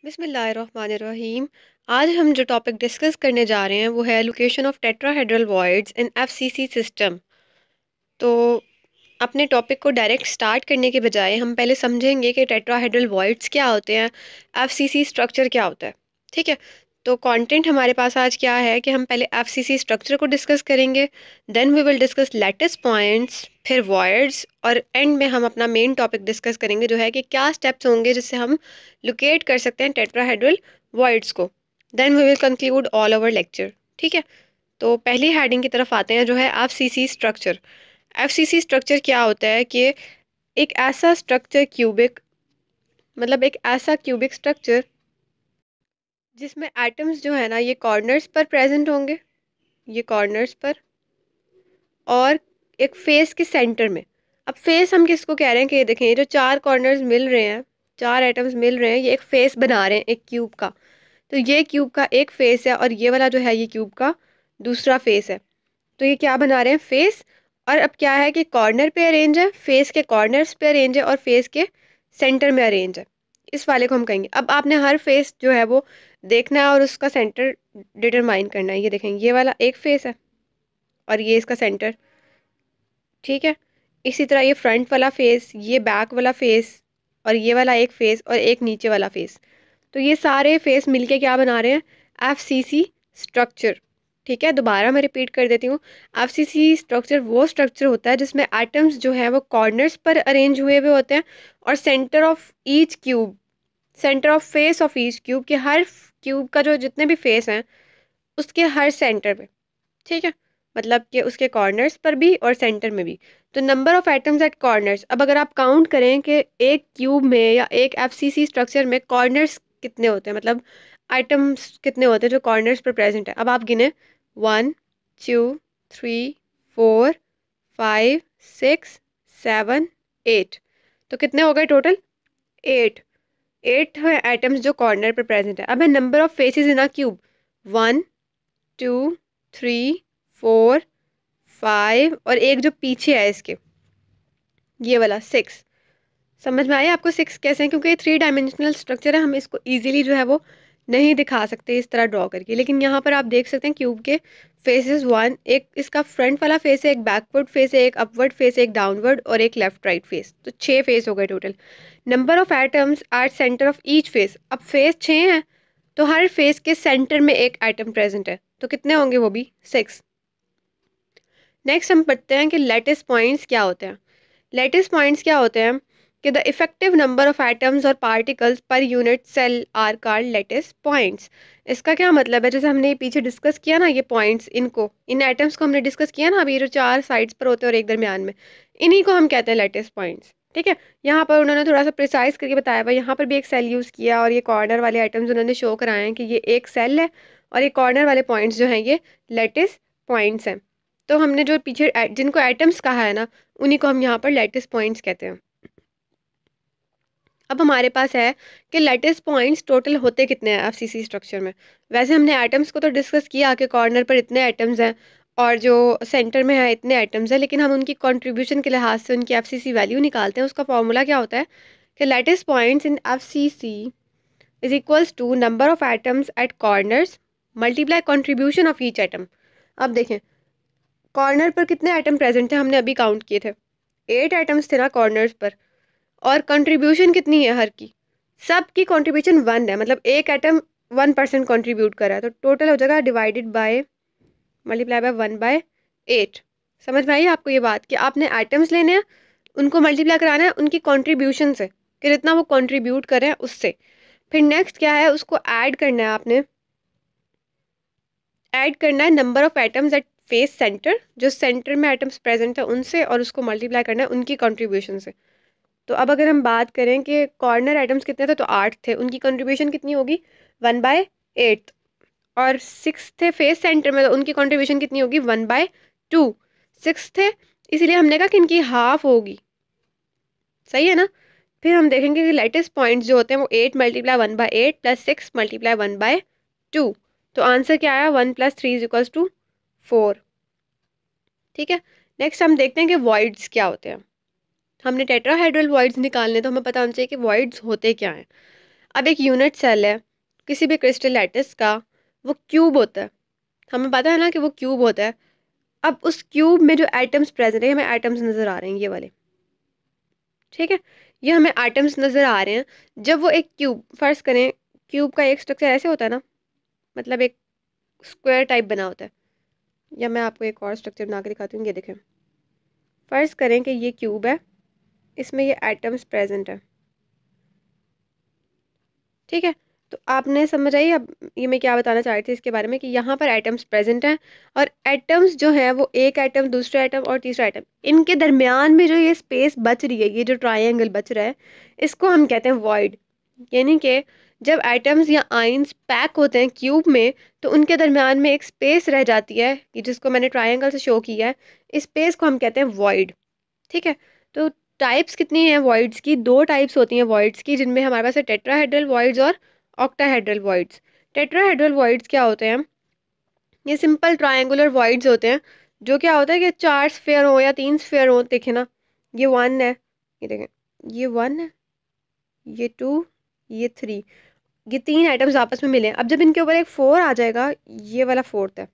बिस्मिल्लाहिर्रहमानिर्रहीम। आज हम जो टॉपिक डिस्कस करने जा रहे हैं वो है location of tetrahedral voids in FCC system. तो अपने टॉपिक को डायरेक्ट स्टार्ट करने के बजाय हम पहले समझेंगे कि टेट्राहेड्रल वॉइड्स क्या होते हैं, एफसीसी स्ट्रक्चर क्या होता है। ठीक है, तो कंटेंट हमारे पास आज क्या है कि हम पहले एफसीसी स्ट्रक्चर को डिस्कस करेंगे, then we will discuss lattice points, फिर वॉइड्स, और एंड में हम अपना मेन टॉपिक डिस्कस करेंगे जो है कि क्या स्टेप्स होंगे जिससे हम लोकेट कर सकते हैं टेट्राहेड्रल वॉइड्स को। Then we will conclude all over lecture. ठीक है, तो पहली हेडिंग की तरफ आते हैं जो है एफसीसी स्ट्रक्चर। एफसीसी स्ट्रक्चर क्या होता है कि एक ऐसा स्ट्रक्चर क्यूबिक, मतलब एक ऐसा क्यूबिक स्ट्रक्चर जिसमें एटम्स जो है ना ये कॉर्नर्स पर प्रेजेंट होंगे, ये कॉर्नर्स पर, और एक फेस के सेंटर में। अब फेस हम किसको कह रहे हैं कि ये देखें, ये जो चार कॉर्नर्स मिल रहे हैं, चार एटम्स मिल रहे हैं, ये एक फेस बना रहे हैं एक क्यूब का। तो ये क्यूब का एक फेस है और ये वाला जो है ये क्यूब का दूसरा फेस है। तो ये क्या बना रहे हैं, फेस। और अब क्या है कि कॉर्नर पे अरेंज है, फेस के कॉर्नर्स पे अरेंज है और फेस के सेंटर में अरेंज है। इस वाले को हम कहेंगे। अब आपने हर फेस जो है वो देखना है और उसका सेंटर डिटरमाइन करना है। ये देखेंगे, ये वाला एक फेस है और ये इसका सेंटर। ठीक है, इसी तरह ये फ्रंट वाला फेस, ये बैक वाला फेस, और ये वाला एक फेस और एक नीचे वाला फेस। तो ये सारे फेस मिलके क्या बना रहे हैं, एफसीसी स्ट्रक्चर। ठीक है, दोबारा मैं रिपीट कर देती हूँ। एफसीसी स्ट्रक्चर वो स्ट्रक्चर होता है जिसमें एटम्स जो है वो कॉर्नर्स पर अरेंज हुए हुए होते हैं और centre of each cube, centre of face of each cube, के हर क्यूब का जो जितने भी फेस हैं उसके हर सेंटर पे। ठीक है, मतलब कि उसके कॉर्नर्स पर भी और सेंटर में भी। तो number of atoms at corners, अब अगर आप काउंट करें कि एक क्यूब में या एक एफसीसी स्ट्रक्चर में कॉर्नर्स कितने होते हैं, मतलब आइटम्स कितने होते हैं जो कॉर्नर्स पर प्रेजेंट है। अब आप गिने, 1 2 3 4 5 6 7 8। तो कितने हो गए टोटल, 8। 8 है आइटम्स जो कॉर्नर पर प्रेजेंट है। अब है number of faces in a cube, 1 2 3 4 5, और एक जो पीछे है इसके, ये वाला 6। समझ में आया आपको 6 कैसे हैं, क्योंकि ये 3 डायमेंशनल स्ट्रक्चर है, हम इसको इजीली जो है वो नहीं दिखा सकते इस तरह ड्रॉ करके। लेकिन यहाँ पर आप देख सकते हैं क्यूब के फेसेस 1, एक इसका फ्रंट वाला फेस है, एक बैकवर्ड फेस है, एक अपवर्ड फेस है, एक डाउनवर्ड और एक लेफ्ट राइट फेस। तो 6 फेस हो गए total. Number of atoms at centre of each face, अब फेस 6 हैं तो हर फेस के सेंटर में एक एटम प्रेजेंट है, तो कितने होंगे, वो भी 6। नेक्स्ट हम पढ़ते हैं कि लैटिस पॉइंट्स क्या होते हैं। लैटिस पॉइंट्स क्या होते हैं कि the effective number of atoms और particles per unit cell are called lattice points. इसका क्या मतलब है, जैसे हमने ये पीछे डिस्कस किया ना, ये पॉइंट्स, इनको, इन एटम्स को हमने डिस्कस किया ना अभी, ये जो चार साइड्स पर होते हैं और एक दरमियान में, इन्हीं को हम कहते हैं लैटिस पॉइंट्स। ठीक है, यहाँ पर उन्होंने थोड़ा सा प्रिसाइज करके बताया हुआ, यहाँ पर भी एक सेल यूज़ किया और ये कॉर्नर वाले आइटम्स उन्होंने शो कराए हैं कि ये एक सेल है और ये कॉर्नर वाले पॉइंट्स जो हैं ये लैटिस पॉइंट्स हैं। तो हमने जो पीछे जिनको एटम्स कहा है ना, उन्हीं को हम यहाँ पर लैटिस पॉइंट्स कहते हैं। अब हमारे पास है कि लैटिस पॉइंट्स टोटल होते कितने हैं एफसीसी स्ट्रक्चर में। वैसे हमने एटम्स को तो डिस्कस किया कि कॉर्नर पर इतने एटम्स हैं और जो सेंटर में है इतने एटम्स हैं, लेकिन हम उनकी कंट्रीब्यूशन के लिहाज से उनकी एफसीसी वैल्यू निकालते हैं। उसका फॉर्मूला क्या होता है कि lattice points in FCC is equals to number of atoms at corners multiply contribution of each atom. अब देखें, कॉर्नर पर कितने आइटम प्रेजेंट थे, हमने अभी काउंट किए थे, 8 आइटम्स थे ना कॉर्नर्स पर। और कंट्रीब्यूशन कितनी है हर की, सब की कंट्रीब्यूशन 1 है, मतलब एक आइटम 1% कंट्रीब्यूट कर रहा है। तो टोटल हो जाएगा डिवाइडेड बाय, मल्टीप्लाई बाय 1/8। समझ में आई आपको ये बात कि आपने आइटम्स लेने हैं, उनको मल्टीप्लाई कराना है उनकी कंट्रीब्यूशन से, कि जितना वो कंट्रीब्यूट कर रहे हैं उससे। फिर नेक्स्ट क्या है, उसको ऐड करना है आपने, ऐड करना है number of atoms at face centre, जो सेंटर में एटम्स प्रेजेंट है उनसे, और उसको मल्टीप्लाई करना है उनकी कंट्रीब्यूशन से। तो अब अगर हम बात करें कि कॉर्नर एटम्स कितने थे, तो 8 थे, उनकी कंट्रीब्यूशन कितनी होगी, 1/8। और 6 थे फेस सेंटर में, तो उनकी कंट्रीब्यूशन कितनी होगी, 1/2। 6 थे, इसीलिए हमने कहा कि इनकी हाफ होगी। सही है ना। फिर हम देखेंगे कि लेटेस्ट पॉइंट्स जो होते हैं वो 8 मल्टीप्लाई 1/8 प्लस 6 मल्टीप्लाई 1/2। तो आंसर क्या आया, 1 + 3 = 4। ठीक है, नेक्स्ट हम देखते हैं कि वॉइड्स क्या होते हैं। हमने टेट्राहेड्रल वॉइड्स निकालने, तो हमें पता होना चाहिए कि वॉइड्स होते क्या हैं। अब एक यूनिट सेल है किसी भी क्रिस्टल लैटिस का, वो क्यूब होता है, हमें पता है ना कि वो क्यूब होता है। अब उस क्यूब में जो एटम्स प्रेजेंट है, हमें एटम्स नज़र आ रहे हैं ये वाले, ठीक है, ये हमें एटम्स नज़र आ रहे हैं। जब वो एक क्यूब, फर्ज करें क्यूब का एक स्ट्रक्चर ऐसे होता है ना, मतलब एक स्क्वायर टाइप बना होता है, या मैं आपको एक और स्ट्रक्चर बना के दिखाती हूँ। ये देखें, फ़र्ज़ करें कि ये क्यूब है, इसमें ये एटम्स प्रेजेंट है, ठीक है। तो आपने समझ आई अब ये मैं क्या बताना चाह रही थी इसके बारे में, कि यहाँ पर एटम्स प्रेजेंट हैं, और एटम्स जो है वो एक एटम, दूसरा एटम और तीसरा एटम, इनके दरमियान में जो ये स्पेस बच रही है, ये जो ट्रायंगल बच रहा है, इसको हम कहते हैं वॉइड। यानी कि जब एटम्स या आयंस पैक होते हैं क्यूब में, तो उनके दरमियान में एक स्पेस रह जाती है, कि जिसको मैंने ट्रायंगल से शो किया है, इस स्पेस को हम कहते हैं वॉइड, ठीक है। तो टाइप्स कितनी हैं वॉइड्स की? दो टाइप्स होती हैं वॉइड्स की, जिनमें हमारे पास है टेट्राहेड्रल वॉइड्स और ऑक्टाहेड्रल वॉइड्स। टेट्राहेड्रल वॉइड्स क्या होते हैं? ये सिंपल ट्रायंगुलर वॉइड्स होते हैं, जो क्या होता है कि चार स्फेयर हो या तीन स्फेयर हो, देखे ना, ये वन है, ये देखें, ये वन है, ये टू, ये थ्री, ये तीन आइटम्स आपस में मिले। अब जब इनके ऊपर एक फोर आ जाएगा, ये वाला फोर्थ है,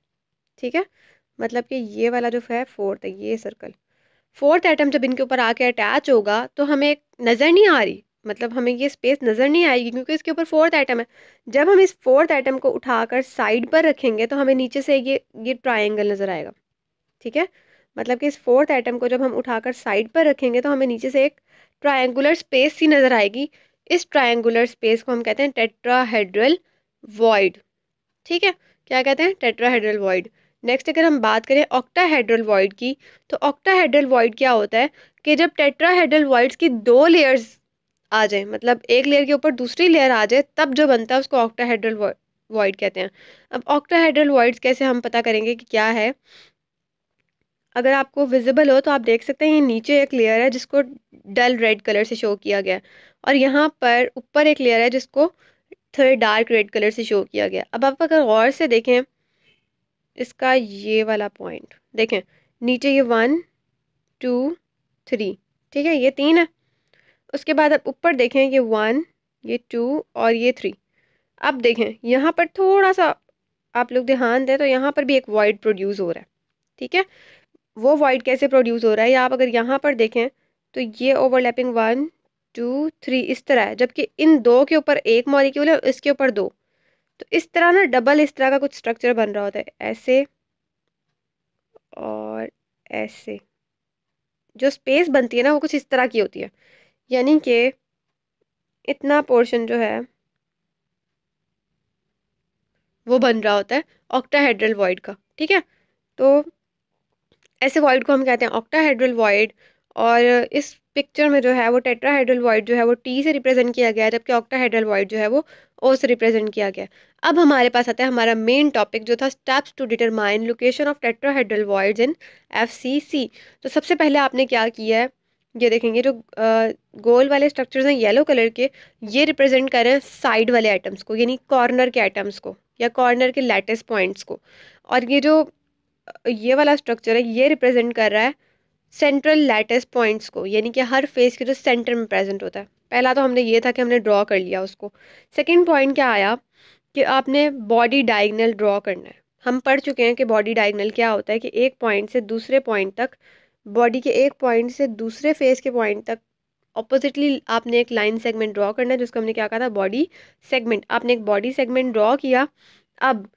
ठीक है, मतलब कि ये वाला जो है फोर्थ है, ये सर्कल फोर्थ आइटम जब इनके ऊपर आके अटैच होगा, तो हमें नज़र नहीं आ रही, मतलब हमें ये स्पेस नज़र नहीं आएगी, क्योंकि इसके ऊपर फोर्थ आइटम है। जब हम इस फोर्थ आइटम को उठाकर साइड पर रखेंगे, तो हमें नीचे से ये ट्रायंगल नज़र आएगा, ठीक है। मतलब कि इस फोर्थ आइटम को जब हम उठाकर साइड पर रखेंगे, तो हमें नीचे से एक ट्रायंगुलर स्पेस सी नज़र आएगी। इस ट्रायंगुलर स्पेस को हम कहते हैं टेट्राहेड्रल वॉइड, ठीक है। क्या कहते हैं? Tetrahedral void. नेक्स्ट अगर हम बात करें ऑक्टाहेड्रल वॉइड की, तो ऑक्टाहेड्रल वॉइड क्या होता है कि जब टेट्राहेड्रल वॉइड्स की दो लेयर्स आ जाए, मतलब एक लेयर के ऊपर दूसरी लेयर आ जाए, तब जो बनता है उसको ऑक्टाहेड्रल वॉइड कहते हैं। अब ऑक्टाहेड्रल वॉइड्स कैसे हम पता करेंगे कि क्या है? अगर आपको विजिबल हो तो आप देख सकते हैं, ये नीचे एक लेयर है जिसको डल रेड कलर से शो किया गया है, और यहाँ पर ऊपर एक लेयर है जिसको थोड़े डार्क रेड कलर से शो किया गया। अब आप अगर गौर से देखें इसका ये वाला पॉइंट देखें, नीचे ये वन टू थ्री, ठीक है, ये तीन है। उसके बाद आप ऊपर देखें, ये वन, ये टू और ये थ्री। अब देखें यहाँ पर थोड़ा सा आप लोग ध्यान दें, तो यहाँ पर भी एक वॉइड प्रोड्यूस हो रहा है, ठीक है। वो वॉइड कैसे प्रोड्यूस हो रहा है, या आप अगर यहाँ पर देखें, तो ये ओवरलैपिंग वन टू थ्री इस तरह है, जबकि इन दो के ऊपर एक मॉलिक्यूल है, इसके ऊपर दो। तो इस तरह ना डबल इस तरह का कुछ स्ट्रक्चर बन रहा होता है, ऐसे और ऐसे। जो स्पेस बनती है ना, वो कुछ इस तरह की होती है, यानी कि इतना पोर्शन जो है वो बन रहा होता है ऑक्टाहेड्रल वॉइड का, ठीक है। तो ऐसे वॉइड को हम कहते हैं ऑक्टाहेड्रल वॉइड। और इस पिक्चर में जो है वो टेट्राहेड्रल वॉइड जो है वो टी से रिप्रेजेंट किया गया है, जबकि ऑक्टाहेड्रल वॉइड जो है वो ओ से रिप्रेजेंट किया गया है। अब हमारे पास आता है हमारा मेन टॉपिक, जो था steps to determine location of tetrahedral voids in FCC. तो सबसे पहले आपने क्या किया है, ये देखेंगे जो गोल वाले स्ट्रक्चर्स हैं येलो कलर के, ये रिप्रेजेंट कर रहे हैं साइड वाले आइटम्स को, यानी कॉर्नर के आइटम्स को, या कॉर्नर के लैटिस पॉइंट्स को। और ये जो ये वाला स्ट्रक्चर है, ये रिप्रेजेंट कर रहा है सेंट्रल लैटिस पॉइंट्स को, यानी कि हर फेस के जो सेंटर में प्रेजेंट होता है। पहला तो हमने ये था कि हमने ड्रॉ कर लिया उसको। सेकंड पॉइंट क्या आया कि आपने बॉडी डायगनल ड्रॉ करना है। हम पढ़ चुके हैं कि बॉडी डायगनल क्या होता है, कि एक पॉइंट से दूसरे पॉइंट तक, बॉडी के एक पॉइंट से दूसरे फेस के पॉइंट तक ऑपोजिटली आपने एक लाइन सेगमेंट ड्रॉ करना है, जिसको हमने क्या कहा था, बॉडी सेगमेंट। आपने एक बॉडी सेगमेंट ड्रॉ किया। अब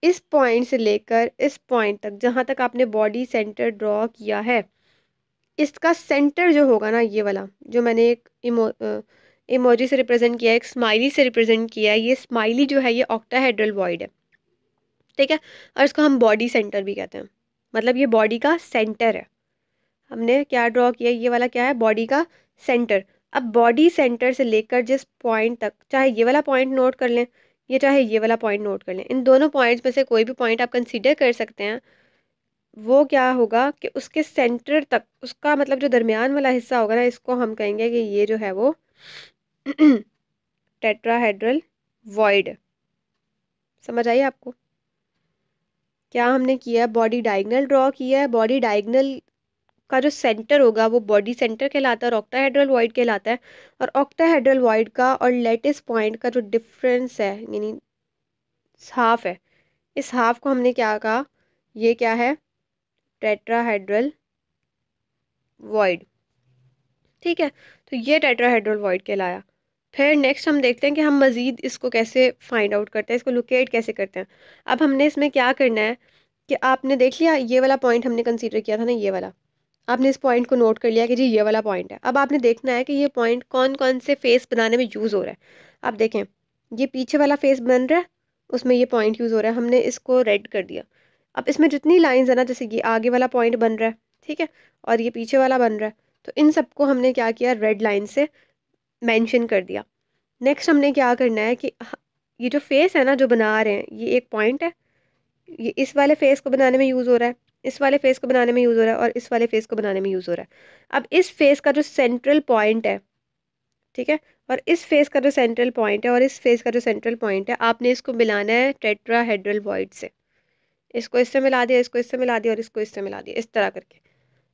इस पॉइंट से लेकर इस पॉइंट तक, जहाँ तक आपने बॉडी सेंटर ड्रॉ किया है, इसका सेंटर जो होगा ना, ये वाला जो मैंने एक इमोजी से रिप्रेजेंट किया है, एक स्माइली से रिप्रेजेंट किया है, ये स्माइली जो है ये ऑक्टाहेड्रल वॉइड है, ठीक है। और इसको हम बॉडी सेंटर भी कहते हैं, मतलब ये बॉडी का सेंटर है। हमने क्या ड्रॉ किया, ये वाला क्या है, बॉडी का सेंटर। अब बॉडी सेंटर से लेकर जिस पॉइंट तक, चाहे ये वाला पॉइंट नोट कर लें, ये चाहे ये वाला पॉइंट नोट कर लें, इन दोनों पॉइंट्स में से कोई भी पॉइंट आप कंसीडर कर सकते हैं। वो क्या होगा कि उसके सेंटर तक, उसका मतलब जो दरमियान वाला हिस्सा होगा ना, इसको हम कहेंगे कि ये जो है वो टेट्राहेड्रल वॉइड। समझ आई आपको? क्या हमने किया, बॉडी डायगनल ड्रॉ किया है। बॉडी डायगनल का जो सेंटर होगा वो बॉडी सेंटर कहलाता है और ऑक्टाहेड्रल वॉइड कहलाता है। और ऑक्टाहेड्रल वॉइड का और लैटिस पॉइंट का जो डिफरेंस है यानी हाफ है, इस हाफ को हमने क्या कहा, ये क्या है, टेट्राहेड्रल वॉइड। ठीक है, तो ये टेट्राहेड्रल वॉइड कहलाया। फिर नेक्स्ट हम देखते हैं कि हम मज़ीद इसको कैसे फाइंड आउट करते हैं, इसको लोकेट कैसे करते हैं। अब हमने इसमें क्या करना है कि आपने देख लिया ये वाला पॉइंट हमने कंसीडर किया था ना, ये वाला आपने इस पॉइंट को नोट कर लिया कि जी ये वाला पॉइंट है। अब आपने देखना है कि ये पॉइंट कौन कौन से फेस बनाने में यूज़ हो रहा है। आप देखें ये पीछे वाला फेस बन रहा है, उसमें ये पॉइंट यूज़ हो रहा है, हमने इसको रेड कर दिया। अब इसमें जितनी लाइंस है ना, जैसे ये आगे वाला पॉइंट बन रहा है, ठीक है, और ये पीछे वाला बन रहा है, तो इन सबको हमने क्या किया, रेड लाइन से मेंशन कर दिया। नेक्स्ट हमने क्या करना है कि ये जो फेस है ना जो बना रहे हैं, ये एक पॉइंट है, ये इस वाले फेस को बनाने में यूज़ हो रहा है, इस वाले फेस को बनाने में यूज़ हो रहा है और इस वाले फेस को बनाने में यूज़ हो रहा है। अब इस फेस का जो सेंट्रल पॉइंट है, ठीक है, और इस फेस का जो सेंट्रल पॉइंट है और इस फेस का जो सेंट्रल पॉइंट है, आपने इसको मिलाना है टेट्राहेड्रल वॉइड से। इसको इससे मिला दिया, इसको इससे मिला दिया और इसको इससे मिला दिया, इस तरह करके।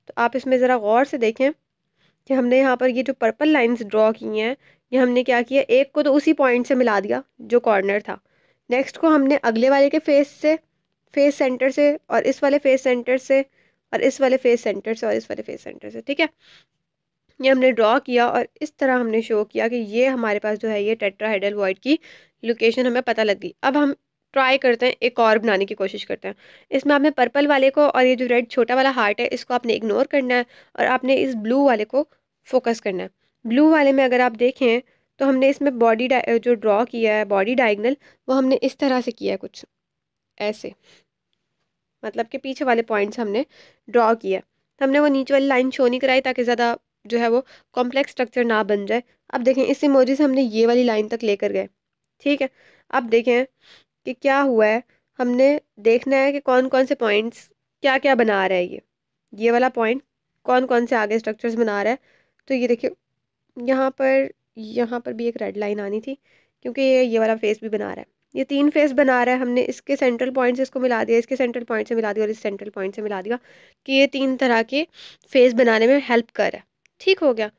तो आप इसमें ज़रा गौर से देखें कि हमने यहाँ पर ये जो पर्पल लाइंस ड्रॉ की हैं, ये हमने क्या किया, एक को तो उसी पॉइंट से मिला दिया जो कॉर्नर था, नेक्स्ट को हमने अगले वाले के फेस से, फेस सेंटर से, और इस वाले फेस सेंटर से, और इस वाले फेस सेंटर से, और इस वाले फेस सेंटर से। ठीक है, ये हमने ड्रॉ किया और इस तरह हमने शो किया कि ये हमारे पास जो है ये टेट्राहेड्रल वॉइड की लोकेशन हमें पता लग गई। अब हम ट्राई करते हैं, एक और बनाने की कोशिश करते हैं। इसमें आपने पर्पल वाले को और ये जो रेड छोटा वाला हार्ट है इसको आपने इग्नोर करना है और आपने इस ब्लू वाले को फोकस करना है। ब्लू वाले में अगर आप देखें तो हमने इसमें बॉडी जो ड्रॉ किया है बॉडी डायगनल, वो हमने इस तरह से किया है, कुछ ऐसे, मतलब कि पीछे वाले पॉइंट्स हमने ड्रॉ किया। हमने वो नीचे वाली लाइन शो नहीं कराई ताकि ज़्यादा जो है वो कॉम्प्लेक्स स्ट्रक्चर ना बन जाए। अब देखें इस इमोजी से हमने ये वाली लाइन तक लेकर गए। ठीक है, अब देखें कि क्या हुआ है। हमने देखना है कि कौन कौन से पॉइंट्स क्या क्या बना रहा है ये वाला पॉइंट कौन कौन से आगे स्ट्रक्चर्स बना रहा है। तो ये देखिए यहाँ पर भी एक रेड लाइन आनी थी क्योंकि ये वाला फेस भी बना रहा है, ये 3 फेस बना रहा है। हमने इसके सेंट्रल पॉइंट से इसको मिला दिया, इसके सेंट्रल पॉइंट से मिला दिया और इस सेंट्रल पॉइंट से मिला दिया कि ये 3 तरह के फेस बनाने में हेल्प कर रहा है। ठीक हो गया।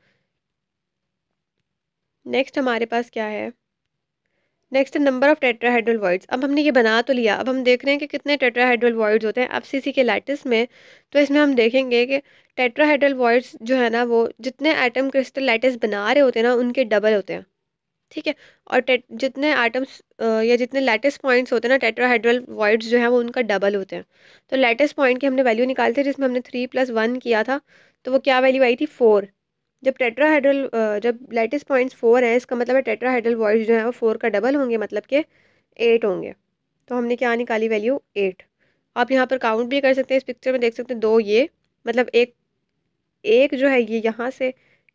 नेक्स्ट हमारे पास क्या है, next number of tetrahedral voids. अब हमने ये बना तो लिया, अब हम देख रहे हैं कि कितने टेट्राहेड्रल वॉइड्स होते हैं एफसीसी के लैटिस में। तो इसमें हम देखेंगे कि टेट्राहेड्रल वॉइड्स जो है ना वो जितने एटम क्रिस्टल लैटिस बना रहे होते हैं ना उनके डबल होते हैं। ठीक है, और जितने एटम्स या जितने लैटिस पॉइंट्स होते हैं ना टेट्राहेड्रल वॉइड्स जो है वो उनका डबल होते हैं। तो लैटिस पॉइंट की हमने वैल्यू निकाली थी जिसमें हमने 3+1 किया था, तो वो क्या वैल्यू आई थी 4। जब जब लैटिस पॉइंट्स 4 हैं इसका मतलब है टेट्राहेड्रल वॉइड्स जो है वो 4 का डबल होंगे, मतलब कि 8 होंगे। तो हमने क्या निकाली वैल्यू 8। आप यहाँ पर काउंट भी कर सकते हैं, इस पिक्चर में देख सकते हैं 2 ये, मतलब एक एक जो है ये यहाँ से,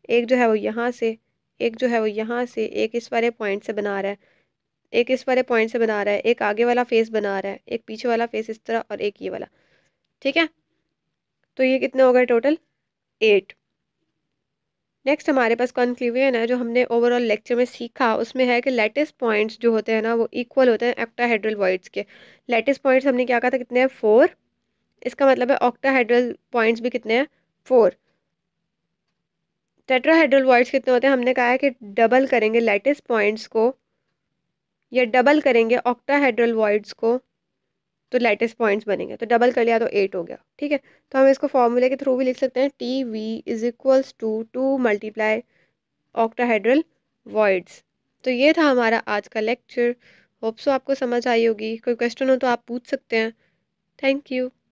एक जो है वो यहाँ से, एक जो है वो यहाँ से, एक इस वाले पॉइंट से बना रहा है, एक इस वाले पॉइंट से बना रहा है, एक आगे वाला फेस बना रहा है, एक पीछे वाला फेस इस तरह और एक ये वाला। ठीक है, तो ये कितने हो गए टोटल 8। नेक्स्ट हमारे पास कंक्लूजन है जो हमने ओवरऑल लेक्चर में सीखा, उसमें है कि लैटिस पॉइंट्स जो होते हैं ना वो इक्वल होते हैं ऑक्टाहेड्रल वॉइड्स के। लैटिस पॉइंट्स हमने क्या कहा था कितने हैं 4, इसका मतलब है ऑक्टाहेड्रल पॉइंट्स भी कितने हैं 4। टेट्राहेड्रल वॉइड्स कितने होते हैं, हमने कहा है कि डबल करेंगे लैटिस पॉइंट्स को या डबल करेंगे ऑक्टाहेड्रल वॉइड्स को तो लैटिस पॉइंट्स बनेंगे। तो डबल कर लिया तो 8 हो गया। ठीक है, तो हम इसको फॉर्मूले के थ्रू भी लिख सकते हैं, TV = 2 ऑक्टाहेड्रल वॉइड्स। तो ये था हमारा आज का लेक्चर। होप सो आपको समझ आई होगी। कोई क्वेश्चन हो तो आप पूछ सकते हैं। Thank you.